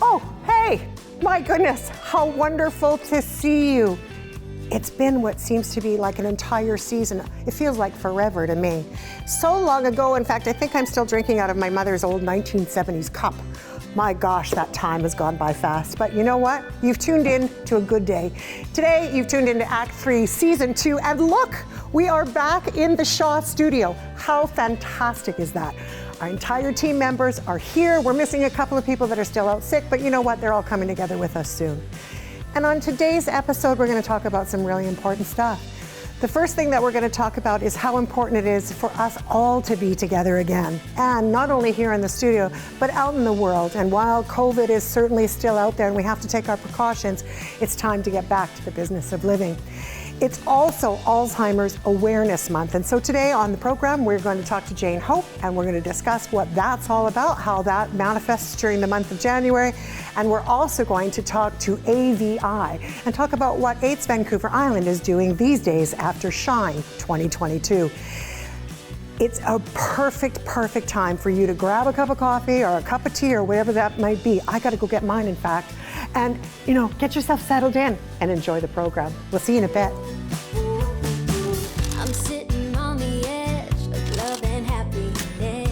Oh, hey, my goodness, how wonderful to see you. It's been what seems to be like an entire season. It feels like forever to me. So long ago, in fact, I think I'm still drinking out of my mother's old 1970s cup. My gosh, that time has gone by fast. But you know what? You've tuned in to a good day. Today, you've tuned into Act 3, Season 2, and look, we are back in the Shaw studio. How fantastic is that? Our entire team members are here. We're missing a couple of people that are still out sick, but you know what? They're all coming together with us soon. And on today's episode, we're going to talk about some really important stuff. The first thing that we're going to talk about is how important it is for us all to be together again. And not only here in the studio, but out in the world. And while COVID is certainly still out there and we have to take our precautions, it's time to get back to the business of living. It's also Alzheimer's Awareness Month. And so today on the program, we're going to talk to Jane Hope and we're going to discuss what that's all about, how that manifests during the month of January. And we're also going to talk to AVI and talk about what AIDS Vancouver Island is doing these days after Shine 2022. It's a perfect time for you to grab a cup of coffee or a cup of tea or whatever that might be. I got to go get mine, in fact. And, you know, get yourself settled in and enjoy the program. We'll see you in a bit. I'm sitting on the edge of love and happiness. Yeah.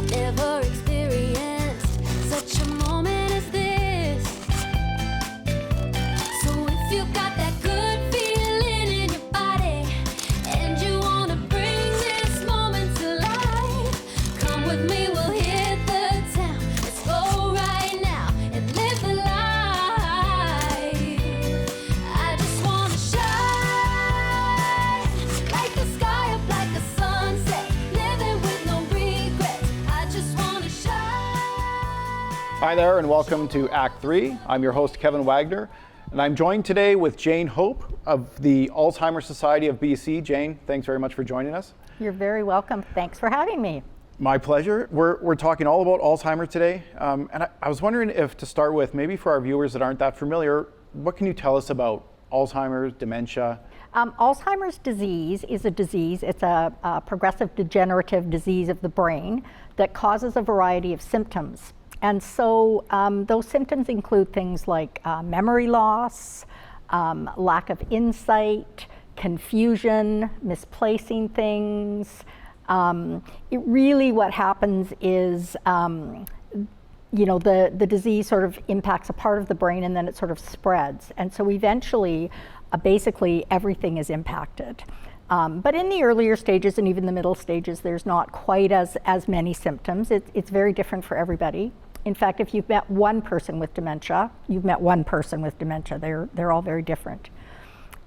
Never experienced such a moment as this. So if you got that good feeling in your body and you want to bring this moment to life, come with me, we'll hit the town. Let's go right now and live the life. I just want to shine like the sky up like a sunset, living with no regrets. I just want to shine. Hi there and welcome to Act 3. I'm your host Kevin Wagner and I'm joined today with Jane Hope of the Alzheimer Society of BC. Jane, thanks very much for joining us. You're very welcome. Thanks for having me. My pleasure. We're talking all about Alzheimer's today. And I was wondering if to start with, maybe for our viewers that aren't that familiar, what can you tell us about Alzheimer's, dementia? Alzheimer's disease is a disease. It's a progressive degenerative disease of the brain that causes a variety of symptoms. And so those symptoms include things like memory loss, lack of insight, confusion, misplacing things. What happens is, the disease sort of impacts a part of the brain and then it sort of spreads. And so eventually, basically everything is impacted. But in the earlier stages and even the middle stages, there's not quite as many symptoms. It's very different for everybody. In fact, if you've met one person with dementia, you've met one person with dementia. They're all very different.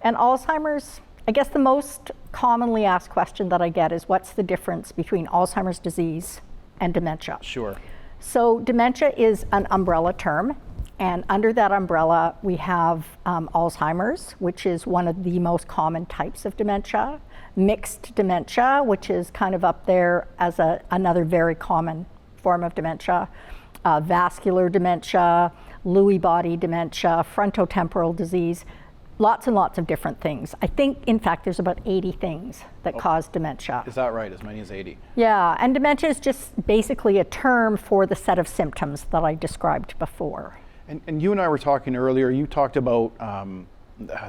And Alzheimer's, I guess the most commonly asked question that I get is what's the difference between Alzheimer's disease and dementia? Sure. So dementia is an umbrella term, and under that umbrella we have Alzheimer's, which is one of the most common types of dementia, mixed dementia, which is kind of up there as another very common form of dementia, vascular dementia, Lewy body dementia, frontotemporal disease, lots and lots of different things. I think, in fact, there's about 80 things that cause dementia. Is that right? As many as 80? Yeah, and dementia is just basically a term for the set of symptoms that I described before. And you and I were talking earlier, you talked about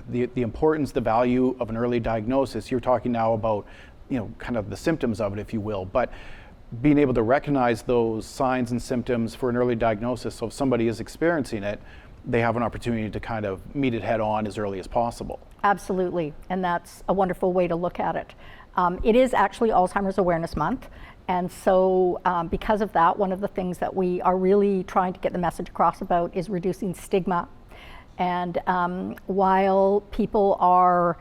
the importance, the value of an early diagnosis. You're talking now about, kind of the symptoms of it, if you will, but being able to recognize those signs and symptoms for an early diagnosis. So if somebody is experiencing it, they have an opportunity to kind of meet it head on as early as possible. Absolutely, and that's a wonderful way to look at it. It is actually Alzheimer's Awareness Month, and so because of that, one of the things that we are really trying to get the message across about is reducing stigma. And while people are,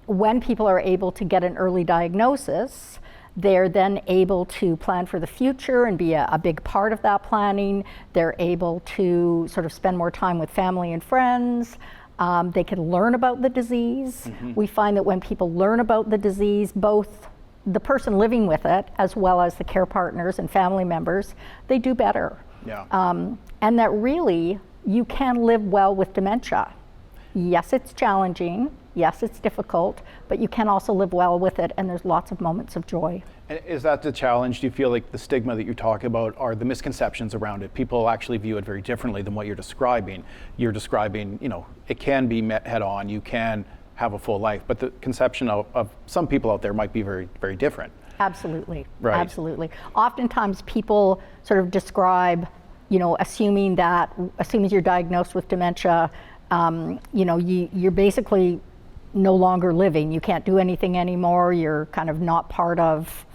when people are able to get an early diagnosis, they're then able to plan for the future and be a big part of that planning. They're able to sort of spend more time with family and friends. They can learn about the disease. Mm-hmm. We find that when people learn about the disease, both the person living with it as well as the care partners and family members, they do better. Yeah. And that really, you can live well with dementia. Yes, it's challenging. Yes, it's difficult, but you can also live well with it, and there's lots of moments of joy. And is that the challenge? Do you feel like the stigma that you talk about are the misconceptions around it? People actually view it very differently than what you're describing. You're describing, it can be met head on, you can have a full life, but the conception of some people out there might be very, very different. Absolutely, Right. absolutely. Oftentimes people sort of describe, assuming you're diagnosed with dementia, you're basically no longer living. You can't do anything anymore. You're kind of not part of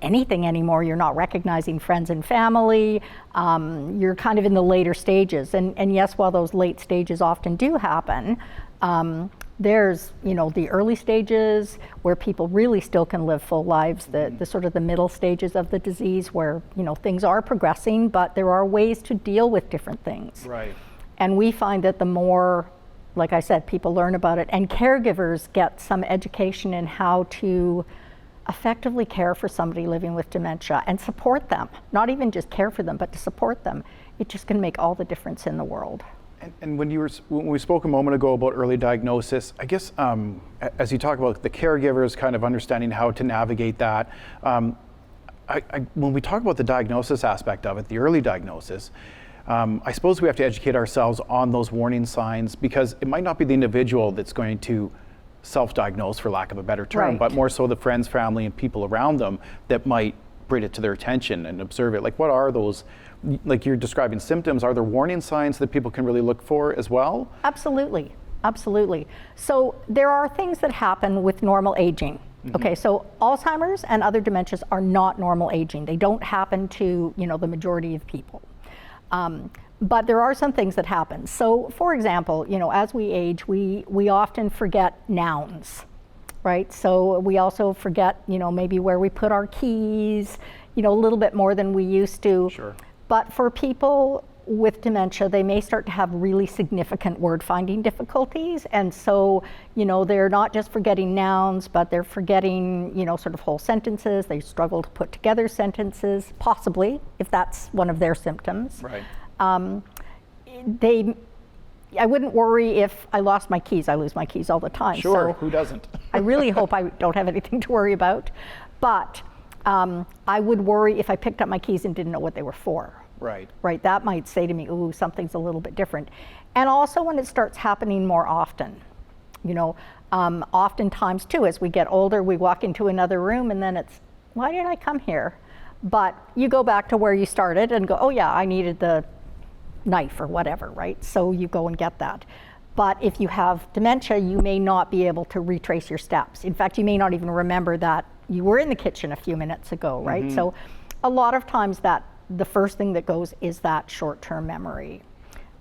anything anymore. You're not recognizing friends and family. You're kind of in the later stages. And yes, while those late stages often do happen, there's, the early stages where people really still can live full lives, the sort of the middle stages of the disease where, things are progressing, but there are ways to deal with different things. Right. And we find that the more, like I said, people learn about it, and caregivers get some education in how to effectively care for somebody living with dementia and support them, not even just care for them, but to support them, it just can make all the difference in the world. And when we spoke a moment ago about early diagnosis, I guess as you talk about the caregivers kind of understanding how to navigate that, when we talk about the diagnosis aspect of it, the early diagnosis, I suppose we have to educate ourselves on those warning signs, because it might not be the individual that's going to self-diagnose, for lack of a better term, Right. but more so the friends, family, and people around them that might bring it to their attention and observe it. Like, what are those, like you're describing symptoms, are there warning signs that people can really look for as well? Absolutely, absolutely. So there are things that happen with normal aging. Okay, so Alzheimer's and other dementias are not normal aging. They don't happen to, the majority of people. But there are some things that happen. So for example, as we age, we often forget nouns, right? So we also forget, maybe where we put our keys, a little bit more than we used to. Sure. But for people with dementia, they may start to have really significant word finding difficulties. And so, they're not just forgetting nouns, but they're forgetting, sort of whole sentences. They struggle to put together sentences, possibly, if that's one of their symptoms. Right. I wouldn't worry if I lost my keys. I lose my keys all the time. Sure, So who doesn't? I really hope I don't have anything to worry about. But I would worry if I picked up my keys and didn't know what they were for. Right. Right, that might say to me, ooh, something's a little bit different. And also when it starts happening more often. Oftentimes too, as we get older, we walk into another room and then it's, why did I come here? But you go back to where you started and go, oh yeah, I needed the knife or whatever, right? So you go and get that. But if you have dementia, you may not be able to retrace your steps. In fact, you may not even remember that you were in the kitchen a few minutes ago, right? So a lot of times the first thing that goes is that short-term memory.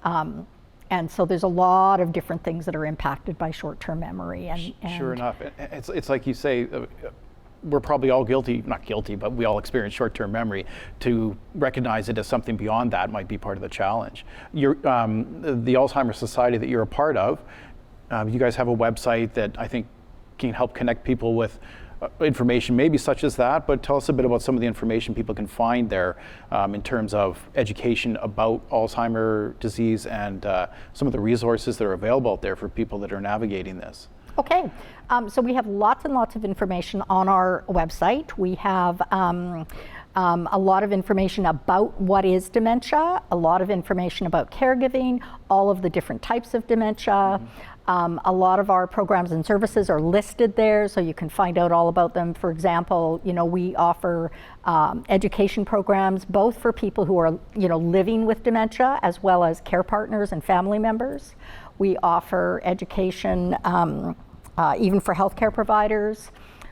And so there's a lot of different things that are impacted by short-term memory. And Sure enough. It's like you say, we're probably all guilty, not guilty, but we all experience short-term memory. To recognize it as something beyond that might be part of the challenge. The Alzheimer's Society that you're a part of, you guys have a website that I think can help connect people with information maybe such as that, but tell us a bit about some of the information people can find there in terms of education about Alzheimer's disease and some of the resources that are available out there for people that are navigating this. Okay, so we have lots and lots of information on our website. We have a lot of information about what is dementia, a lot of information about caregiving, all of the different types of dementia. A lot of our programs and services are listed there, so you can find out all about them. For example, we offer education programs both for people who are, living with dementia as well as care partners and family members. We offer education even for healthcare providers.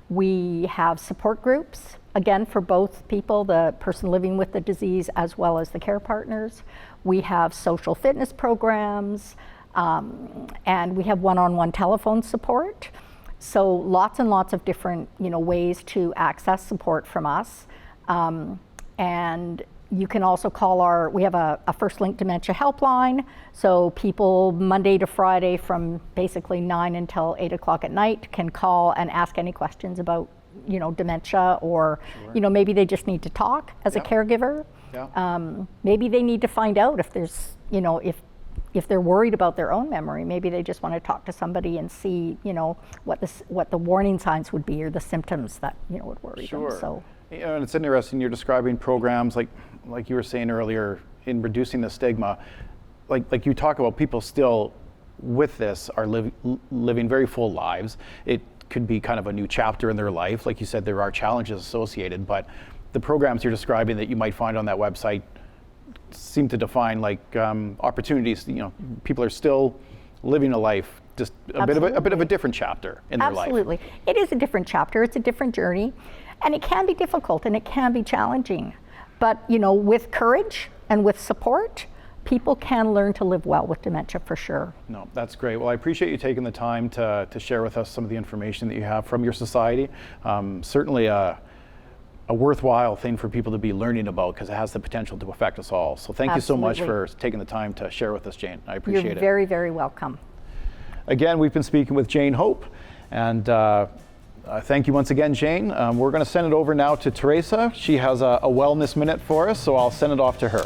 We have support groups, again, for both people, the person living with the disease as well as the care partners. We have social fitness programs, and we have one-on-one telephone support. So lots and lots of different, ways to access support from us. And you can also call we have a First Link Dementia helpline. So people Monday to Friday from basically 9 until 8 o'clock at night can call and ask any questions about, dementia, or, Sure. Maybe they just need to talk as a caregiver. Yeah. Maybe they need to find out if there's, if if they're worried about their own memory, maybe they just want to talk to somebody and see, what the warning signs would be or the symptoms that, would worry them. So, and it's interesting, you're describing programs like you were saying earlier in reducing the stigma, like you talk about people still with this are living very full lives. It could be kind of a new chapter in their life. Like you said, there are challenges associated, but the programs you're describing that you might find on that website seem to define opportunities. People are still living a life, just a bit of a different chapter in their life. Absolutely. It is a different chapter. It's a different journey, and it can be difficult and it can be challenging. But with courage and with support, people can learn to live well with dementia for sure. No, that's great. Well, I appreciate you taking the time to share with us some of the information that you have from your society. Certainly a worthwhile thing for people to be learning about, because it has the potential to affect us all. So thank you so much for taking the time to share with us, Jane. I appreciate it. You're very, very welcome. Again, we've been speaking with Jane Hope, and thank you once again, Jane. We're going to send it over now to Teresa. She has a wellness minute for us, so I'll send it off to her.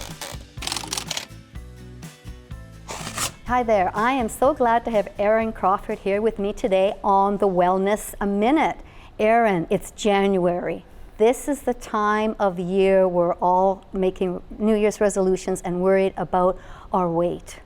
Hi there, I am so glad to have Erin Crawford here with me today on the Wellness Minute. Erin, it's January. This is the time of year we're all making New Year's resolutions and worried about our weight.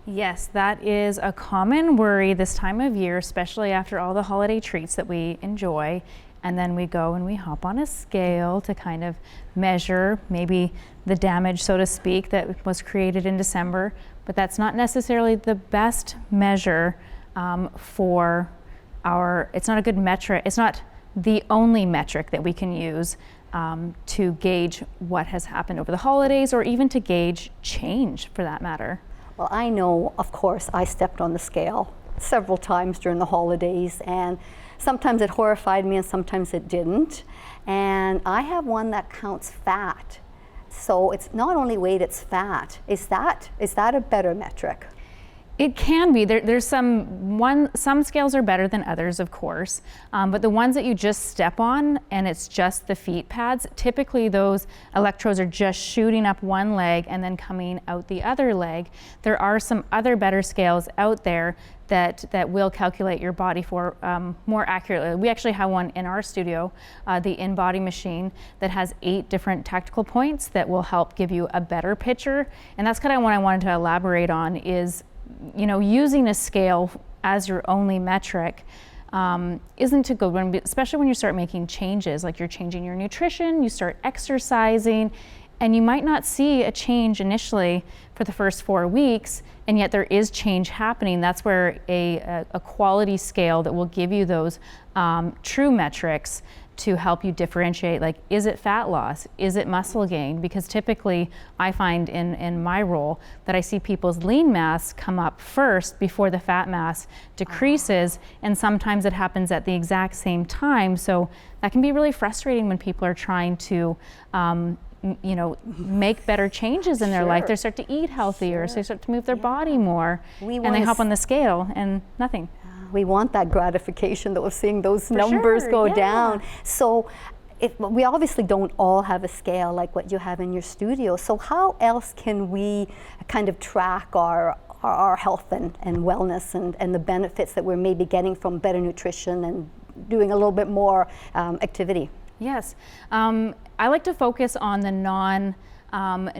Yes, that is a common worry this time of year, especially after all the holiday treats that we enjoy. And then we go and we hop on a scale to kind of measure maybe the damage, so to speak, that was created in December. But that's not necessarily the best measure for it's not a good metric. It's not the only metric that we can use to gauge what has happened over the holidays, or even to gauge change for that matter. Well, I know, of course, I stepped on the scale several times during the holidays, and sometimes it horrified me and sometimes it didn't. And I have one that counts fat. So it's not only weight, it's fat. Is that a better metric? It can be. There's some scales are better than others, of course, but the ones that you just step on and it's just the feet pads, typically those electrodes are just shooting up one leg and then coming out the other leg. There are some other better scales out there that will calculate your body for more accurately. We actually have one in our studio, the InBody machine, that has 8 different tactical points that will help give you a better picture. And that's kind of what I wanted to elaborate on is, using a scale as your only metric isn't a good one, especially when you start making changes, like you're changing your nutrition, you start exercising, and you might not see a change initially for the first 4 weeks, and yet there is change happening. That's where a quality scale that will give you those true metrics to help you differentiate, like, is it fat loss? Is it muscle gain? Because typically I find in my role that I see people's lean mass come up first before the fat mass decreases, and sometimes it happens at the exact same time. So that can be really frustrating when people are trying to make better changes in their life. They start to eat healthier, so they start to move their body more, and they hop on the scale and nothing. We want that gratification that we're seeing those numbers go down. So we obviously don't all have a scale like what you have in your studio. So how else can we kind of track our health and wellness and the benefits that we're maybe getting from better nutrition and doing a little bit more activity? Yes, I like to focus on the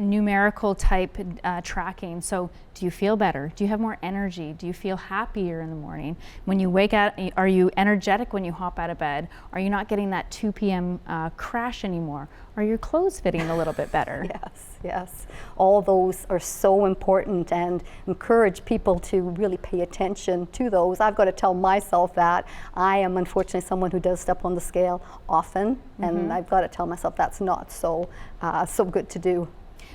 numerical type tracking. So do you feel better? Do you have more energy? Do you feel happier in the morning? When you wake up, are you energetic when you hop out of bed? Are you not getting that 2 p.m. crash anymore? Are your clothes fitting a little bit better? Yes. All those are so important, and encourage people to really pay attention to those. I've got to tell myself that. I am unfortunately someone who does step on the scale often, and I've got to tell myself that's not so good to do.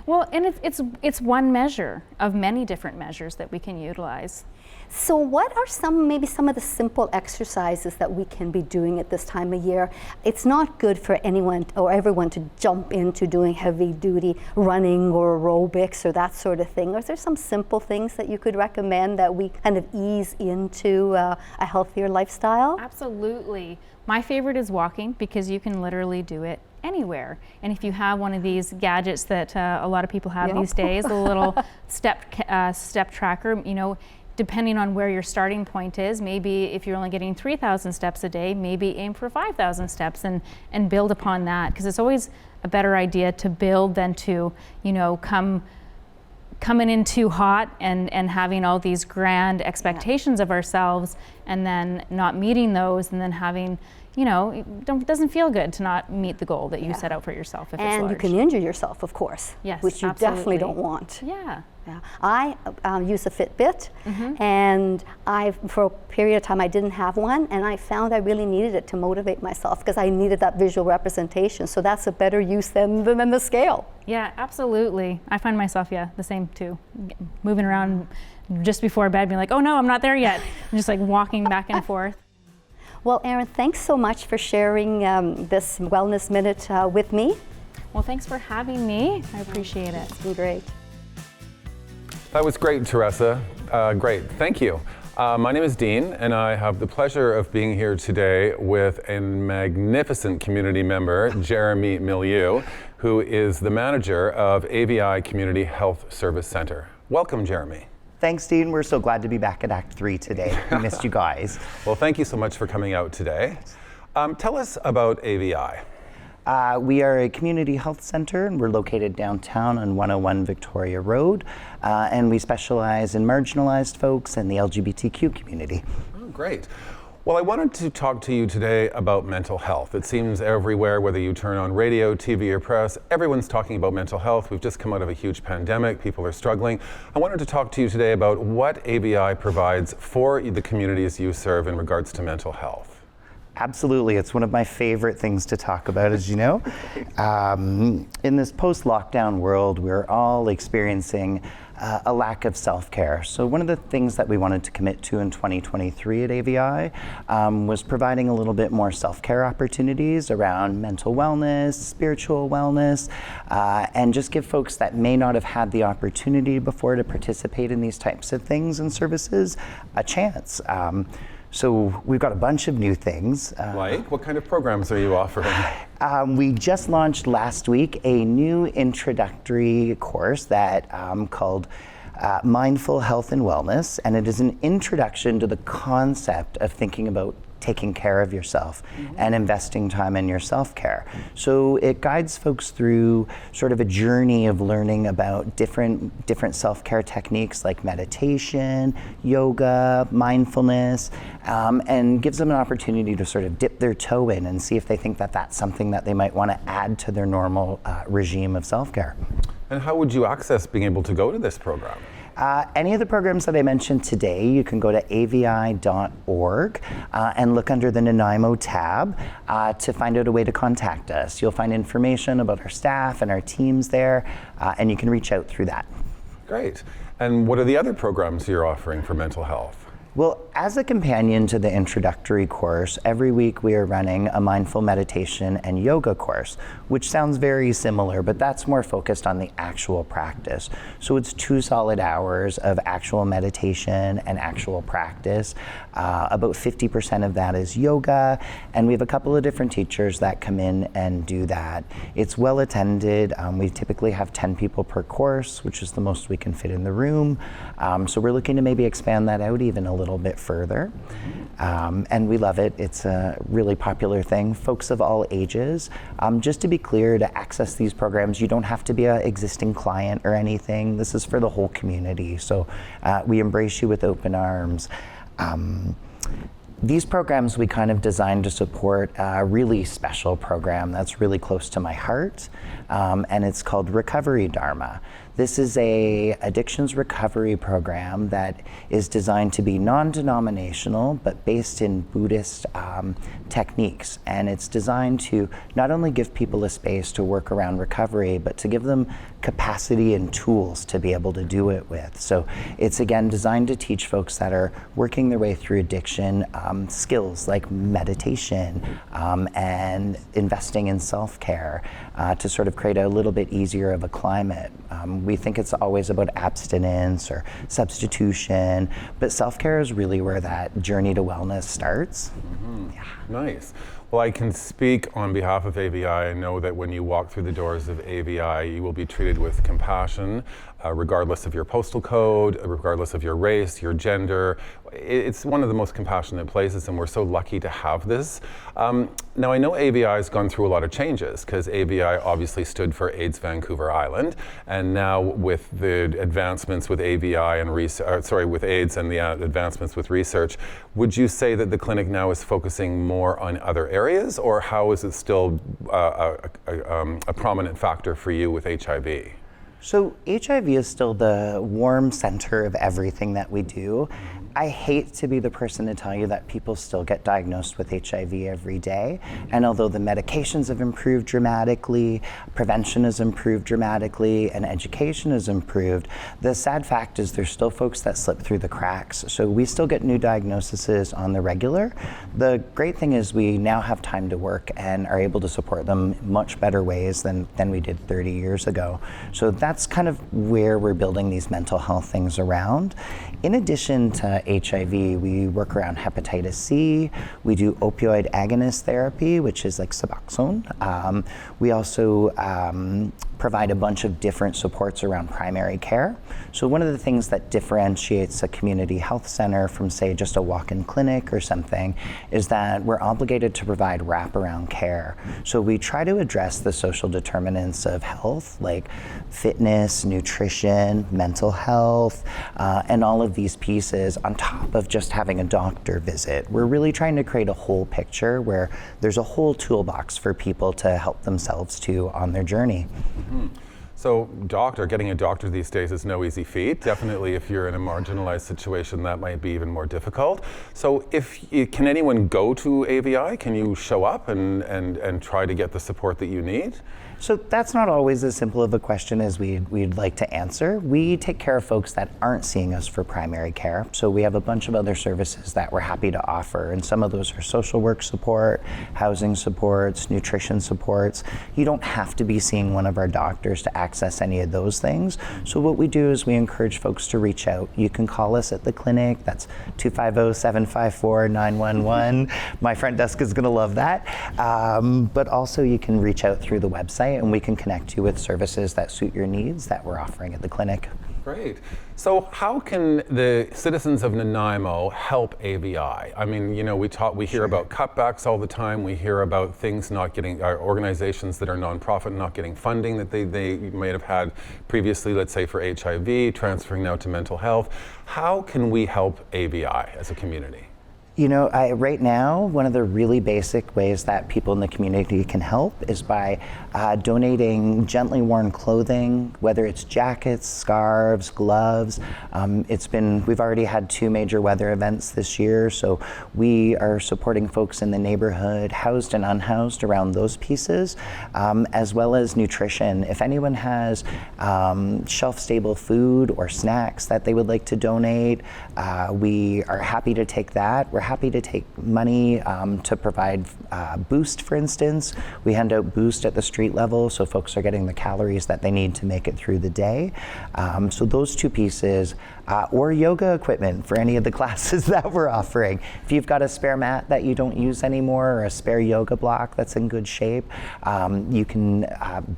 Well, and it's one measure of many different measures that we can utilize. So what are maybe some of the simple exercises that we can be doing at this time of year? It's not good for anyone or everyone to jump into doing heavy duty running or aerobics or that sort of thing. Is there some simple things that you could recommend that we kind of ease into a healthier lifestyle? Absolutely. My favorite is walking, because you can literally do it anywhere. And if you have one of these gadgets that a lot of people have these days, a little step tracker, you know, depending on where your starting point is, maybe if you're only getting 3,000 steps a day, maybe aim for 5,000 steps and build upon that, because it's always a better idea to build than to, you know, coming in too hot and having all these grand expectations of ourselves and then not meeting those, and then having, you know, it doesn't feel good to not meet the goal that you set out for yourself if it's large. And you can injure yourself, of course, which you definitely don't want. Yeah. I use a Fitbit, and for a period of time I didn't have one, and I found I really needed it to motivate myself because I needed that visual representation. So that's a better use than the scale. Yeah, absolutely. I find myself, the same too. Moving around just before bed, being like, oh no, I'm not there yet. I'm just like walking back and forth. Well, Erin, thanks so much for sharing this Wellness Minute with me. Well, thanks for having me. I appreciate it. It's been great. That was great, Teresa. Great, thank you. My name is Dean, and I have the pleasure of being here today with a magnificent community member, Jeremy Mailloux, who is the manager of AVI Community Health Service Center. Welcome, Jeremy. Thanks, Dean. We're so glad to be back at Act3 today. We missed you guys. Well, thank you so much for coming out today. Tell us about AVI. We are a community health center, and we're located downtown on 101 Victoria Road, and we specialize in marginalized folks and the LGBTQ community. Oh, great. Well, I wanted to talk to you today about mental health. It seems everywhere, whether you turn on radio, TV, or press, everyone's talking about mental health. We've just come out of a huge pandemic. People are struggling. I wanted to talk to you today about what AVI provides for the communities you serve in regards to mental health. Absolutely. It's one of my favorite things to talk about, as you know. In this post-lockdown world, we're all experiencing a lack of self-care. So one of the things that we wanted to commit to in 2023 at AVI was providing a little bit more self-care opportunities around mental wellness, spiritual wellness, and just give folks that may not have had the opportunity before to participate in these types of things and services a chance. So we've got a bunch of new things. Like? What kind of programs are you offering? We just launched last week a new introductory course that called Mindful Health and Wellness, and it is an introduction to the concept of thinking about taking care of yourself and investing time in your self-care. So it guides folks through sort of a journey of learning about different self-care techniques like meditation, yoga, mindfulness, and gives them an opportunity to sort of dip their toe in and see if they think that that's something that they might want to add to their normal regime of self-care. And how would you access being able to go to this program? Any of the programs that I mentioned today, you can go to avi.org and look under the Nanaimo tab to find out a way to contact us. You'll find information about our staff and our teams there, and you can reach out through that. Great. And what are the other programs you're offering for mental health? Well, as a companion to the introductory course, every week we are running a mindful meditation and yoga course, which sounds very similar, but that's more focused on the actual practice. So it's 2 solid hours of actual meditation and actual practice. About 50% of that is yoga, and we have a couple of different teachers that come in and do that. It's well attended. We typically have 10 people per course, which is the most we can fit in the room. So we're looking to maybe expand that out even a little bit further. And we love it. It's a really popular thing. Folks of all ages. Just to be clear, to access these programs, you don't have to be an existing client or anything. This is for the whole community. So we embrace you with open arms. These programs we kind of designed to support a really special program that's really close to my heart, and it's called Recovery Dharma. This is a addictions recovery program that is designed to be non-denominational but based in Buddhist techniques, and it's designed to not only give people a space to work around recovery, but to give them capacity and tools to be able to do it with. So it's again designed to teach folks that are working their way through addiction skills like meditation and investing in self-care to sort of create a little bit easier of a climate. We think it's always about abstinence or substitution, but self-care is really where that journey to wellness starts. Yeah. Nice. Well, I can speak on behalf of AVI. I know that when you walk through the doors of AVI, you will be treated with compassion, regardless of your postal code, regardless of your race, your gender. It's one of the most compassionate places, and we're so lucky to have this. Now, I know AVI has gone through a lot of changes, because AVI obviously stood for AIDS Vancouver Island, and now with the advancements with AVI and with AIDS and the advancements with research, would you say that the clinic now is focusing more on other areas, or how is it still a prominent factor for you with HIV? So HIV is still the warm center of everything that we do. I hate to be the person to tell you that people still get diagnosed with HIV every day. And although the medications have improved dramatically, prevention has improved dramatically, and education has improved, the sad fact is there's still folks that slip through the cracks. So we still get new diagnoses on the regular. The great thing is we now have time to work and are able to support them in much better ways than we did 30 years ago. So that's kind of where we're building these mental health things around. In addition to HIV, we work around hepatitis C. We do opioid agonist therapy, which is like Suboxone. We also provide a bunch of different supports around primary care. So one of the things that differentiates a community health center from, say, just a walk-in clinic or something is that we're obligated to provide wraparound care. So we try to address the social determinants of health, like fitness, nutrition, mental health, and all of these pieces on top of just having a doctor visit. We're really trying to create a whole picture where there's a whole toolbox for people to help themselves to on their journey. So getting a doctor these days is no easy feat. Definitely if you're in a marginalized situation, that might be even more difficult. So can anyone go to AVI? Can you show up and try to get the support that you need? So that's not always as simple of a question as we'd like to answer. We take care of folks that aren't seeing us for primary care. So we have a bunch of other services that we're happy to offer. And some of those are social work support, housing supports, nutrition supports. You don't have to be seeing one of our doctors to access any of those things. So what we do is we encourage folks to reach out. You can call us at the clinic. That's 250-754-911. My front desk is going to love that. But also you can reach out through the website, and we can connect you with services that suit your needs that we're offering at the clinic. Great. So how can the citizens of Nanaimo help AVI? I mean, you know, we hear about cutbacks all the time. We hear about things not getting, organizations that are nonprofit not getting funding that they might have had previously, let's say for HIV, transferring now to mental health. How can we help AVI as a community? You know, right now, one of the really basic ways that people in the community can help is by donating gently worn clothing, whether it's jackets, scarves, gloves. We've already had 2 major weather events this year, so we are supporting folks in the neighborhood, housed and unhoused, around those pieces, as well as nutrition. If anyone has shelf-stable food or snacks that they would like to donate, we are happy to take that. We're happy to take money to provide Boost, for instance. We hand out Boost at the street level, so folks are getting the calories that they need to make it through the day. So those 2 pieces, or yoga equipment for any of the classes that we're offering. If you've got a spare mat that you don't use anymore, or a spare yoga block that's in good shape, you can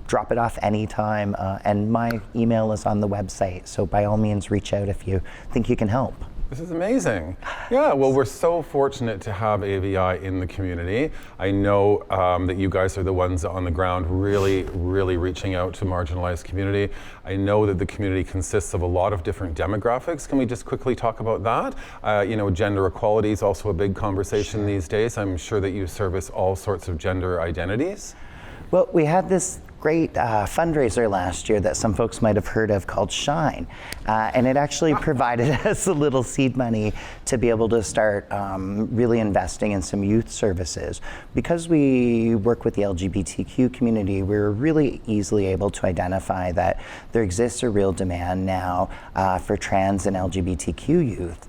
drop it off anytime, and my email is on the website, so by all means reach out if you think you can help. This is amazing. Yeah, well, we're so fortunate to have AVI in the community. I know that you guys are the ones on the ground really, really reaching out to marginalized community. I know that the community consists of a lot of different demographics. Can we just quickly talk about that? You know, gender equality is also a big conversation these days. I'm sure that you service all sorts of gender identities. Well, we had this great fundraiser last year that some folks might have heard of called Shine. And it actually provided us a little seed money to be able to start really investing in some youth services. Because we work with the LGBTQ community, we're really easily able to identify that there exists a real demand now for trans and LGBTQ youth.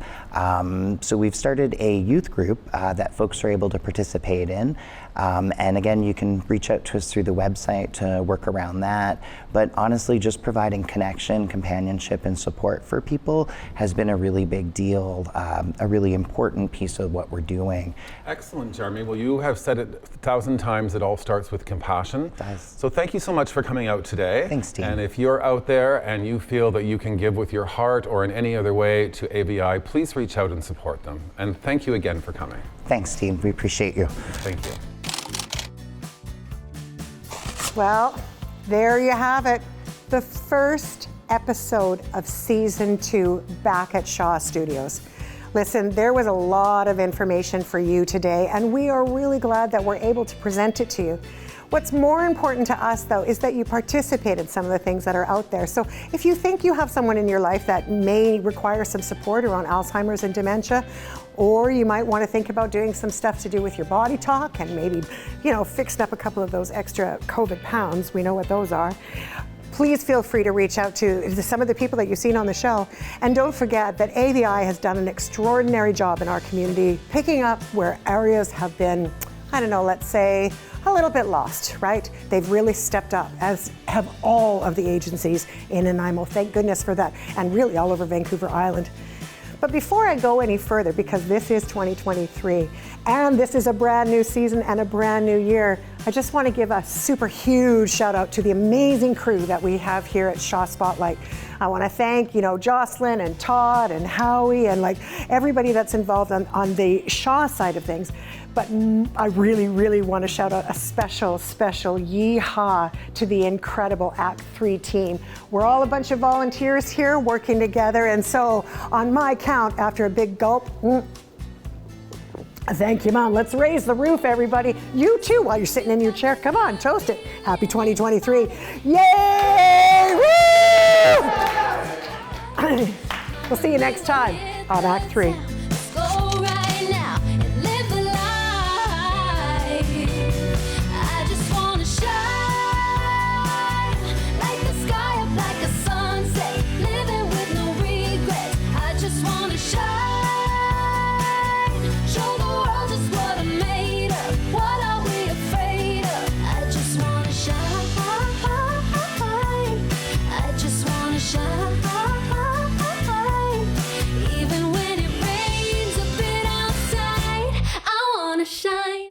So we've started a youth group that folks are able to participate in. And again, you can reach out to us through the website to work around that. But honestly, just providing connection, companionship, and support for people has been a really big deal, a really important piece of what we're doing. Excellent, Jeremy. Well, you have said it 1,000 times, it all starts with compassion. It does. So thank you so much for coming out today. Thanks, Dean. And if you're out there and you feel that you can give with your heart or in any other way to AVI, please reach out and support them. And thank you again for coming. Thanks, Dean. We appreciate you. Thank you. Well, there you have it. The first episode of season 2 back at Shaw Studios. Listen, there was a lot of information for you today, and we are really glad that we're able to present it to you. What's more important to us, though, is that you participate in some of the things that are out there. So if you think you have someone in your life that may require some support around Alzheimer's and dementia, or you might want to think about doing some stuff to do with your body talk and maybe, fixing up a couple of those extra COVID pounds, we know what those are. Please feel free to reach out to some of the people that you've seen on the show. And don't forget that AVI has done an extraordinary job in our community, picking up where areas have been, let's say, a little bit lost, right? They've really stepped up, as have all of the agencies in Nanaimo. Thank goodness for that, and really all over Vancouver Island. But before I go any further, because this is 2023, and this is a brand new season and a brand new year, I just want to give a super huge shout out to the amazing crew that we have here at Shaw Spotlight. I want to thank, Jocelyn and Todd and Howie and everybody that's involved on the Shaw side of things. But I really, really want to shout out a special yeehaw to the incredible Act3 team. We're all a bunch of volunteers here working together, and so on my count, after a big gulp, thank you, Mom. Let's raise the roof, everybody. You too, while you're sitting in your chair. Come on, toast it. Happy 2023. Yay! Woo! We'll see you next time on Act 3.